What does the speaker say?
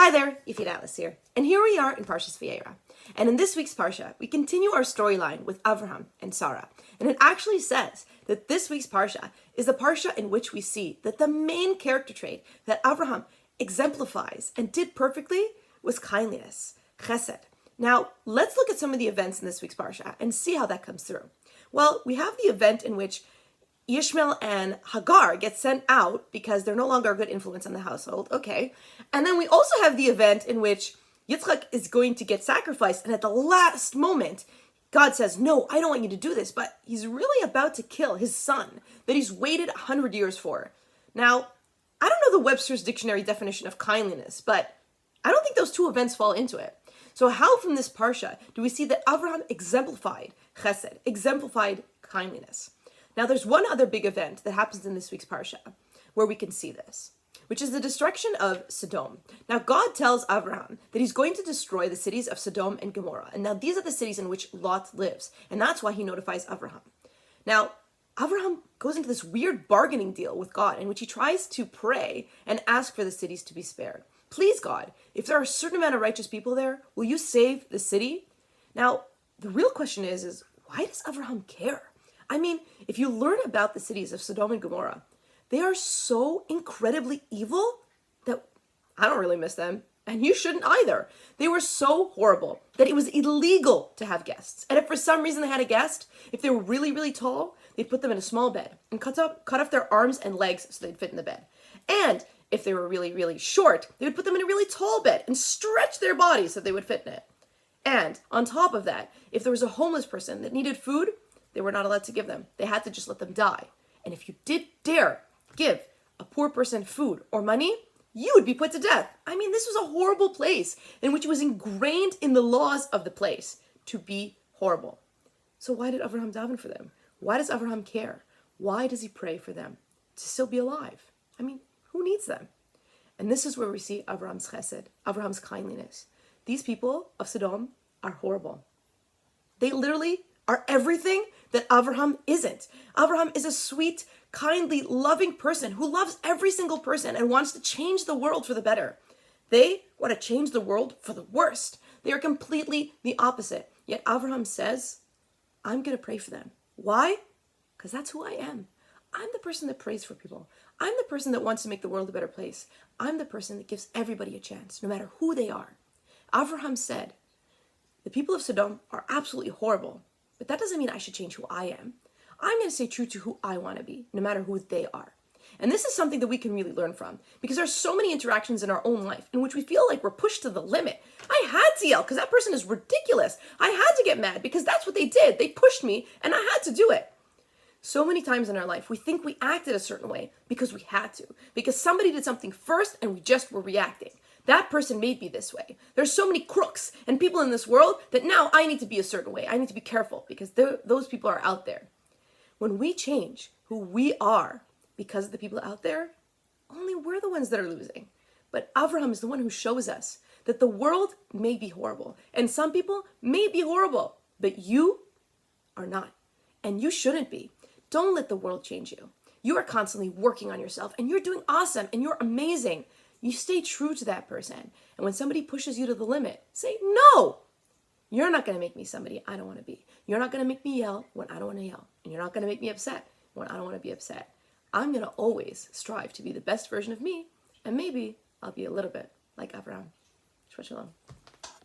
Hi there, Ifit Alice here, and here we are in Parsha Vayeira. And in this week's Parsha, we continue our storyline with Avraham and Sarah. And it actually says that this week's Parsha is the Parsha in which we see that the main character trait that Avraham exemplifies and did perfectly was kindness, chesed. Now, let's look at some of the events in this week's Parsha and see how that comes through. Well, we have the event in which Ishmael and Hagar get sent out because they're no longer a good influence on the household. Okay. And then we also have the event in which Yitzchak is going to get sacrificed. And at the last moment, God says, no, I don't want you to do this. But he's really about to kill his son that he's waited 100 years for. Now, I don't know the Webster's Dictionary definition of kindliness, but I don't think those two events fall into it. So how from this Parsha do we see that Avraham exemplified chesed, exemplified kindliness? Now, there's one other big event that happens in this week's Parsha where we can see this, which is the destruction of Sodom. Now, God tells Abraham that he's going to destroy the cities of Sodom and Gomorrah. And now these are the cities in which Lot lives. And that's why he notifies Abraham. Now, Abraham goes into this weird bargaining deal with God in which he tries to pray and ask for the cities to be spared. Please, God, if there are a certain amount of righteous people there, will you save the city? Now, the real question is why does Abraham care? I mean, if you learn about the cities of Sodom and Gomorrah, they are so incredibly evil that I don't really miss them, and you shouldn't either. They were so horrible that it was illegal to have guests. And if for some reason they had a guest, if they were really, really tall, they'd put them in a small bed and cut off their arms and legs so they'd fit in the bed. And if they were really, really short, they would put them in a really tall bed and stretch their bodies so they would fit in it. And on top of that, if there was a homeless person that needed food, they were not allowed to give them. They had to just let them die. And if you did dare give a poor person food or money, you would be put to death. I mean, this was a horrible place in which it was ingrained in the laws of the place to be horrible. So why did Avraham daven for them? Why does Avraham care? Why does he pray for them to still be alive? I mean, who needs them? And this is where we see Avraham's chesed, Avraham's kindliness. These people of Sodom are horrible. They literally are everything that Avraham isn't. Avraham is a sweet, kindly, loving person who loves every single person and wants to change the world for the better. They want to change the world for the worst. They are completely the opposite. Yet Avraham says, I'm going to pray for them. Why? Because that's who I am. I'm the person that prays for people. I'm the person that wants to make the world a better place. I'm the person that gives everybody a chance, no matter who they are. Avraham said, the people of Sodom are absolutely horrible, but that doesn't mean I should change who I am. I'm going to stay true to who I want to be, no matter who they are. And this is something that we can really learn from, because there's so many interactions in our own life in which we feel like we're pushed to the limit. I had to yell because that person is ridiculous. I had to get mad because that's what they did. They pushed me and I had to do it. So many times in our life, we think we acted a certain way because we had to, because somebody did something first and we just were reacting. That person made me this way. There's so many crooks and people in this world that now I need to be a certain way. I need to be careful because those people are out there. When we change who we are because of the people out there, only we're the ones that are losing. But Avraham is the one who shows us that the world may be horrible and some people may be horrible, but you are not. And you shouldn't be. Don't let the world change you. You are constantly working on yourself and you're doing awesome and you're amazing. You stay true to that person. And when somebody pushes you to the limit, say, no, you're not going to make me somebody I don't want to be. You're not going to make me yell when I don't want to yell. And you're not going to make me upset when I don't want to be upset. I'm going to always strive to be the best version of me. And maybe I'll be a little bit like Abraham. Shabbat shalom.